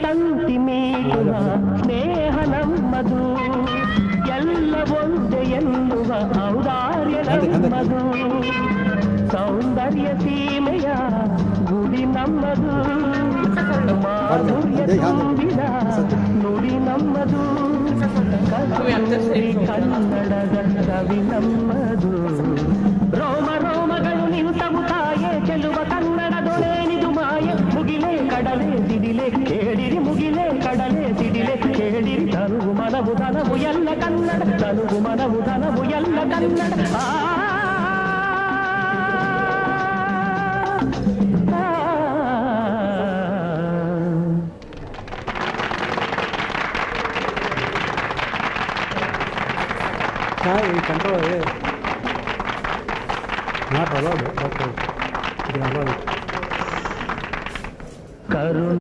ತಂತಿ ಮೀಟುವ ಸ್ನೇಹ ನಮ್ಮದು ಎಲ್ಲ ಒಂದೇ ಎನ್ನುವ ಔದಾರ್ಯ ನಮ್ಮದು ಸೌಂದರ್ಯ ಸೀಮೆಯ ಗುಡಿ ನಮ್ಮದು ಮಾಧುರ್ಯ ತುಂಬಿದ ನುಡಿ ನಮ್ಮದು ಕನ್ನಡದ ಕವಿ ನಮ್ಮದು ರೋಮ ರೋಮಗಳು ನಿಂತವು ತಾಯೇ ಚೆಲುವ ಕನ್ನಡದೊಳೇನಿದು ಮಾಯೆ ಮುಗಿಲೇ ಕಡಲೆ ಸಿಡಿಲೆ ಕೇಳಿರಿ ಮುಗಿಲೇ ಕಡಲೆ ಸಿಡಿಲೆ ಕೇಳಿರಿ ತನುವು ಮನವು ಧನವು ಎಲ್ಲ ಕನ್ನಡ ತನುವು ಮನವು ಧನವು ಎಲ್ಲ Kannada control it. Not allowed. Okay. It is allowed.